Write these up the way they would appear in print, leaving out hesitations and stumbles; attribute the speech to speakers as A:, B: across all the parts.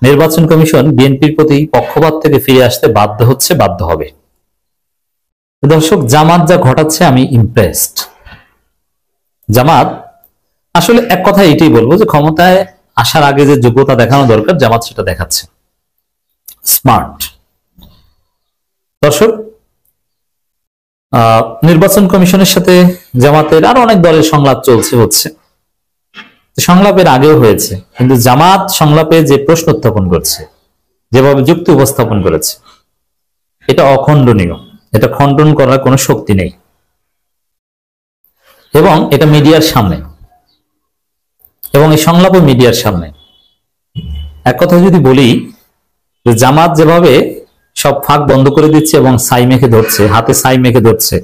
A: নির্বাচন কমিশন বিএনপির প্রতি পক্ষপাত থেকে ফিরে আসতে বাধ্য হচ্ছে, বাধ্য হবে। দর্শক, জামাত যা ঘটাচ্ছে আমি ইমপ্রেসড। জামাত আসলে এক কথা এটাই বলবো যে ক্ষমতায় আসার আগে যে যোগ্যতা দেখানো দরকার জামাত সেটা দেখাচ্ছে। স্মার্ট। দর্শক, নির্বাচন কমিশনের সাথে জামাতের আরো অনেক দলের সংলাপ চলছে, হচ্ছে, সংলাপের আগেও হয়েছে, কিন্তু জামাত সংলাপে যে প্রশ্ন উত্থাপন করছে, যেভাবে যুক্তি উপস্থাপন করেছে, এটা অখণ্ডনীয়। এটা খণ্ডন করার কোনো শক্তি নেই, এবং এটা মিডিয়ার সামনে, এবং এই সংলাপও মিডিয়ার সামনে। এক কথা যদি বলি, জামাত যেভাবে সব ফাঁক বন্ধ করে দিচ্ছে এবং ছাই মেখে ধরছে, হাতে ছাই মেখে ধরছে,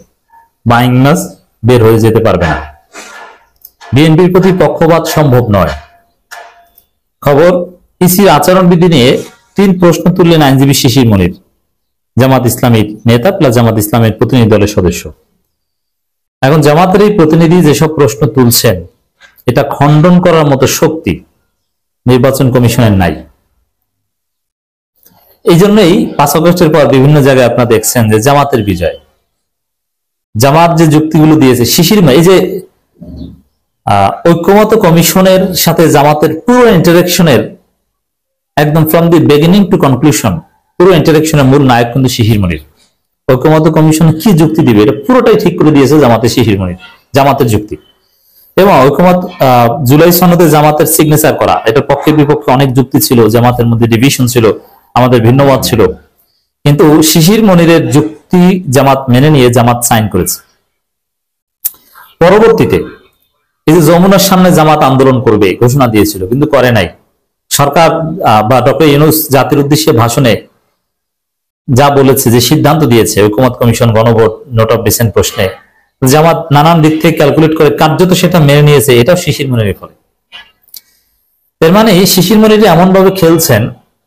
A: বাইং মাছ বের হয়ে যেতে পারবে না। বিএনপির প্রতি পক্ষপাত সম্ভব নয়। খবর, ইসির আচরণবিধি নিয়ে 3 প্রশ্ন তুললেন আইনজীবী শিশির মনির, জামাত ইসলামীর নেতা প্লাস জামাত ইসলামের প্রতিনিধি দলের সদস্য। এখন জামাতের এই প্রতিনিধি যেসব প্রশ্ন তুলছেন, এটা খণ্ডন করার মতো শক্তি নির্বাচন কমিশনের নাই। এই জন্যই 5 আগস্টের পর বিভিন্ন জায়গায় আপনারা দেখছেন যে জামাতের বিজয়। জামাত যে যুক্তিগুলো দিয়েছে, শিশির, এই যে ঐক্যমত কমিশনের সাথে জামাতের পুরো ইন্টারেকশনের একদম from the beginning to conclusion, পুরো ইন্টারেকশনের মূল নায়ক কিন্তু শিশির মনির। ঐক্যমত কমিশন কি যুক্তি দিবে এটা পুরোটাই ঠিক করে দিয়েছে জামাতের শিশির মনির, জামাতের যুক্তি। এবং ঐক্যমত জুলাই সনদে জামাতের সিগনেচার করা, এটার পক্ষে বিপক্ষে অনেক যুক্তি ছিল, জামাতের মধ্যে ডিভিশন ছিল, আমাদের ভিন্ন মত ছিল, কিন্তু শিশির মনিরের যুক্তি জামাত মেনে নিয়ে জামাত সাইন করেছে। পরবর্তীতে এই যে যমুনার সামনে জামাত আন্দোলন করবে ঘোষণা দিয়েছিল, কিন্তু করে নাই। সরকার বা ডক্টর ইউনূস জাতির উদ্দেশ্যে ভাষণে যা বলেছে, যে সিদ্ধান্ত দিয়েছে ঐক্যমত কমিশন গণভোট নোট অফ ডিসেন্ট প্রশ্নে, জামাত নানান দিক থেকে ক্যালকুলেট করে কার্যত সেটা মেনে নিয়েছে। এটাও শিশির মনিরের ফলে। এর মানে শিশির মনির এমন ভাবে খেলছেন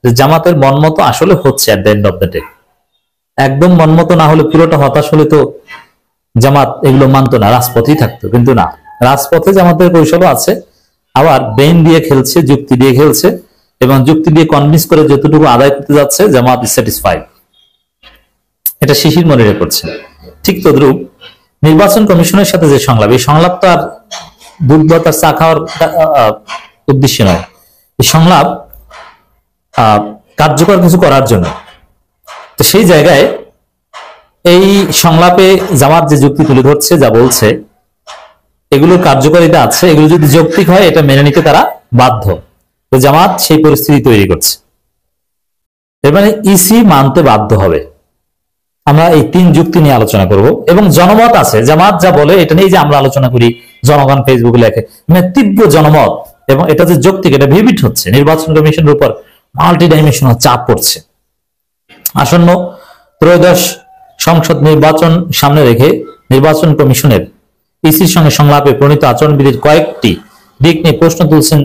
A: যে জামাতের মনমতো আসলে হচ্ছে at the end of the day. একদম মনমতো না হলে, পুরোটা হতাশ হলে তো জামাত এগুলো মানতো না, রাজপথেই থাকতো। কিন্তু না, রাজপথে জামাতের কৌশলও আছে, আবার ব্রেন দিয়ে খেলছে, যুক্তি দিয়ে খেলছে, এবং যুক্তি দিয়ে কনভিন্স করে যতটুকু আদায় করতে যাচ্ছে জামাত ইজ স্যাটিসফাইড। এটা শিশির মনিরে করছে। ঠিক তদ্রুপ নির্বাচন কমিশনের সাথে যে সংলাপ, এই সংলাপ তো আর দুধ ভাত আর চা খাওয়ার উদ্দেশ্য নয়। এই সংলাপ কার্যকর কিছু করার জন্য। তো সেই জায়গায় এই সংলাপে জামাত যে যুক্তি তুলে ধরছে, যা বলছে, এগুলোর কার্যকারিতা আছে, এগুলো যদি যৌক্তিক হয় এটা মেনে নিতে তারা বাধ্য। তো জামাত সেই পরিস্থিতি তৈরি করছে। এর মানে ইসি মানতে বাধ্য হবে। আমরা এই 3 যুক্তি নিয়ে আলোচনা করব, এবং জনমত আছে, জামাত যা বলে এটা নিয়ে যে আমরা আলোচনা করি, জনগণ ফেসবুকে লেখে, মানে তীব্র জনমত, এবং এটা যে যৌক্তিক এটা ভিভিড হচ্ছে। নির্বাচন কমিশনের উপর মাল্টি ডাইমেনশনাল চাপ পড়ছে। আসন্ন ত্রয়োদশ সংসদ নির্বাচন সামনে রেখে নির্বাচন কমিশনের ইসির সঙ্গে সংলাপে প্রণীত আচরণবিধির কয়েকটি দিক নিয়ে প্রশ্ন তুলছেন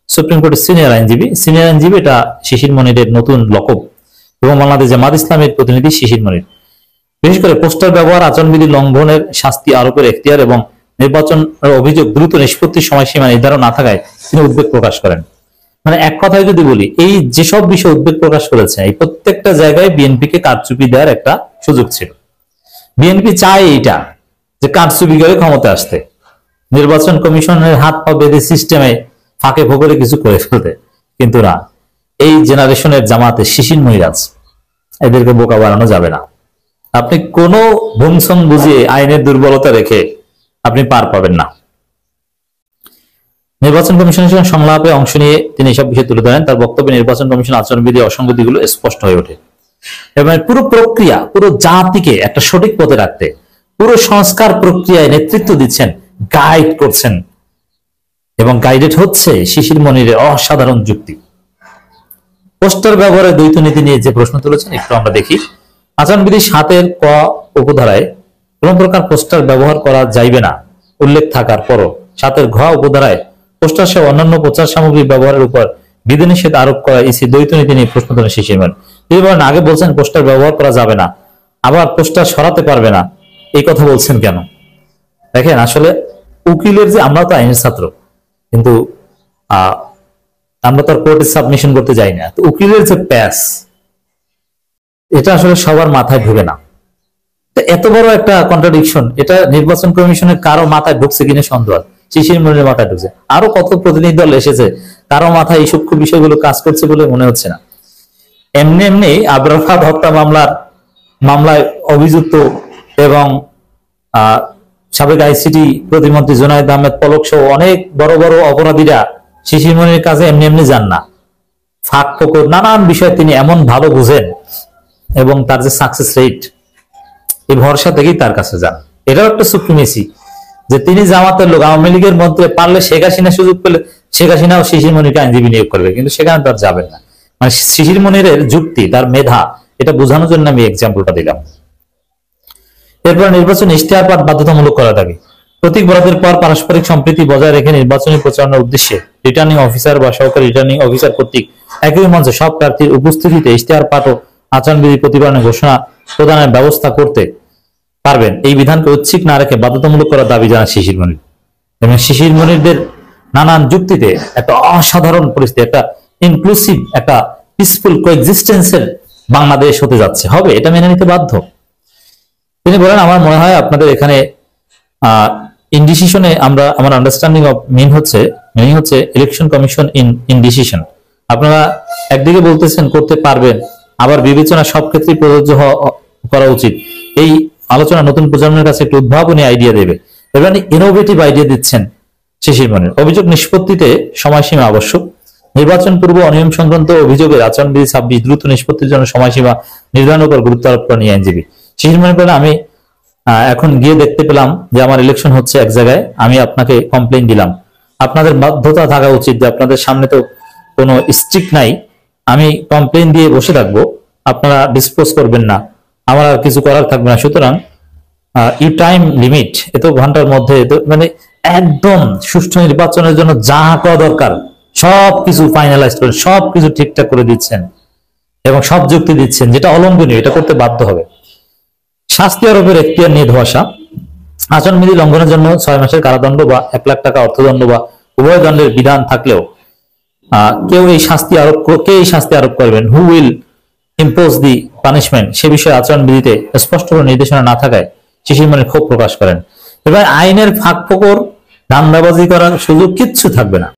A: সুপ্রিম কোর্টের সিনিয়র আইনজীবী। এটা শিশির মনিরের নতুন লকব, এবং বাংলাদেশ জামাত ইসলামের প্রতিনিধি শিশির মনির। বিশেষ করে পোস্টার ব্যবহার, আচরণবিধি লঙ্ঘনের শাস্তি আরোপের এখতিয়ার এবং নির্বাচন অভিযোগ দ্রুত নিষ্পত্তির সময়সীমা নির্ধারণ না থাকায় তিনি উদ্বেগ প্রকাশ করেন। মানে এক কথায় যদি বলি, এই যেসব বিষয়ে উদ্বেগ প্রকাশ করেছে, এই প্রত্যেকটা জায়গায় বিএনপিকে কারচুপি দেওয়ার একটা সুযোগ ছিল। বিএনপি চায় এইটা, যে কারচুপি করে ক্ষমতা আসতে, নির্বাচন কমিশনের হাত পা বেঁধে সিস্টেমে ফাঁকে ফোকরে কিছু করে ফেলতে। কিন্তু না, এই জেনারেশনের জামাতে শিশির মনির আছে, এদেরকে বোকা বানানো যাবে না। আপনি কোনো ভুমসং বুঝিয়ে আইনের দুর্বলতা রেখে আপনি পার পাবেন না। নির্বাচন কমিশনের সঙ্গে সংলাপে অংশ নিয়ে তিনি এসব বিষয় তুলে ধরেন। তার বক্তব্যে নির্বাচন কমিশন আচরণবিধি অসঙ্গতিগুলো স্পষ্ট হয়ে ওঠে, এবং পুরো প্রক্রিয়া, পুরো জাতিকে একটা সঠিক পথে রাখতে পুরো সংস্কার প্রক্রিয়ায় নেতৃত্ব দিচ্ছেন, গাইড করছেন, এবং গাইডেড হচ্ছে শিশির মনিরের অসাধারণ যুক্তি। পোস্টার ব্যবহারের দ্বৈত নীতি নিয়ে যে প্রশ্ন তুলেছেন একটু আমরা দেখি। আচরণবিধি 7-এর ক উপধারায় কোন প্রকার পোস্টার ব্যবহার করা যাইবে না উল্লেখ থাকার পরও 7-এর ঘ উপধারায় পোস্টার সহ অন্যান্য প্রচার সামগ্রী ব্যবহারের উপর বিধিনিষেধ আরোপ করা ইসি দ্বৈত নীতি নিয়ে প্রশ্ন তোলেন শিশির মনির। তিনি বলেন, আগে বলছেন পোস্টার ব্যবহার করা যাবে না, আবার পোস্টার সরাতে পারবে না, এই কথা বলছেন কেন? দেখেন, আসলে উকিলের যে, আমরা তো আইনের ছাত্র, কিন্তু আমরা তো আর কোর্টে সাবমিশন করতে যাই না। তো উকিলের যে প্যাস, এটা আসলে সবার মাথায় ঢুকে না। এত বড় একটা কন্ট্রাডিকশন, এটা নির্বাচন কমিশনের কারো মাথায় ঢুকছে কিনা সন্দেহ। শিশির মনিরের মাথায় ঢুকছে, আরো কত প্রতিনিধি দল এসেছে, কারো মাথায় এই সূক্ষ্ম বিষয়গুলো কাজ করছে বলে মনে হচ্ছে না। এমনি এমনি আবরার ফাহাদ হত্যা মামলায় অভিযুক্ত এবং সাবেক আইসিটি প্রতিমন্ত্রী জুনায়েদ আহমেদ পলক সহ অনেক বড় বড় অপরাধীরা শিশির মনিরের কাছে এমনি এমনি যান না। ফাঁক ফোকর নানান বিষয় তিনি এমন ভালো বুঝেন এবং তার যে সাকসেস রেট, এই ভরসা থেকেই তার কাছে যান। এটাও একটা সুপ্রিমেসি যে তিনি জামাতের লোক, আওয়ামী লীগের মধ্যে পারলে শেখ হাসিনা সুযোগ পেলে শেখ হাসিনাও শিশির মনিরকে আইনজীবী নিয়োগ করবে, কিন্তু সেখানে তার যাবেন না। মানে শিশির মনিরের যুক্তি, তার মেধা, এটা বোঝানোর জন্য আমি এক্সাম্পলটা দিলাম। এরপর নির্বাচন ইশতেহার পাঠ বাধ্যতামূলক করা থাকে। প্রতীক বরাদ্দের পর পারস্পরিক সম্প্রীতি বজায় রেখে নির্বাচনী প্রচারণার উদ্দেশ্যে রিটার্নিং অফিসার বা সহকারী রিটার্নিং অফিসার কর্তৃক একই মঞ্চে সব প্রার্থীর উপস্থিতিতে ইশতেহার পাঠ ও আচরণবিধি প্রতিপালনের ঘোষণা প্রদানের ব্যবস্থা করতে পারবেন, এই বিধানকে ঐচ্ছিক না রেখে বাধ্যতামূলক করার দাবি জানান শিশির মনির। এবং শিশির মনিরদের নানান যুক্তিতে একটা অসাধারণ পরিস্থিতি, একটা ইনক্লুসিভ, একটা পিসফুল কোএক্সিস্টেন্সের বাংলাদেশ হতে যাচ্ছে, হবে, এটা মেনে নিতে বাধ্য। তিনি বলেন, আমার মনে হয় আপনাদের এখানে ইনডিসিশনে আমার আন্ডারস্ট্যান্ডিং অফ মিনিং হচ্ছে ইলেকশন কমিশন ইন ডিসিশন। আপনারা একদিকে বলতেছেন করতে পারবেন, আবার বিবেচনা সব ক্ষেত্রে প্রযোজ্য করা উচিত। এই আলোচনা নতুন প্রজন্মের কাছে একটু উদ্ভাবনী আইডিয়া দেবে, এবার ইনোভেটিভ আইডিয়া দিচ্ছেন শিশির মনির। অভিযোগ নিষ্পত্তিতে সময়সীমা আবশ্যক। নির্বাচন পূর্ব অনিয়ম সংক্রান্ত অভিযোগের আচরণবিধি 26 দ্রুত নিষ্পত্তির জন্য সময়সীমা নির্ধারণের উপর গুরুত্ব আরোপ করেন আইনজীবী। শিশির মনির বলেন, আমি এখন গিয়ে দেখতে পেলাম যে আমার ইলেকশন হচ্ছে এক জায়গায়, আমি আপনাকে কমপ্লেইন দিলাম, আপনাদের বাধ্যতা থাকা উচিত যে আপনাদের সামনে তো কোনো স্ট্রিক্ট নাই, আমি কমপ্লেইন দিয়ে বসে থাকবো, আপনারা ডিসপোজ করবেন না, আমার আর কিছু করার থাকবে না, সুতরাং ইউ টাইম লিমিট এত ঘন্টার মধ্যে, মানে একদম সুষ্ঠু নির্বাচনের জন্য যা করা দরকার সবকিছু ফাইনালাইজ করেন, সবকিছু ঠিকঠাক করে দিচ্ছেন এবং সব যুক্তি দিচ্ছেন, যেটা অলঙ্ঘনীয়, এটা করতে বাধ্য হবে। শাস্তি আরোপের এখতিয়ার নিয়ে ধোঁয়াশা। আচরণবিধি লঙ্ঘনের জন্য 6 মাসের কারাদণ্ড বা 1 লাখ টাকা অর্থদণ্ড বা উভয় দণ্ডের বিধান থাকলেও কে এই শাস্তি আরোপ করবেন, who will impose the punishment, সে বিষয়ে আচরণবিধিতে স্পষ্ট করে নির্দেশনা না থাকায় শিশির মনির ক্ষোভ প্রকাশ করেন। এবার আইনের ফাঁক ফোকর, ধান্দাবাজি করার সুযোগ কিচ্ছু থাকবে না।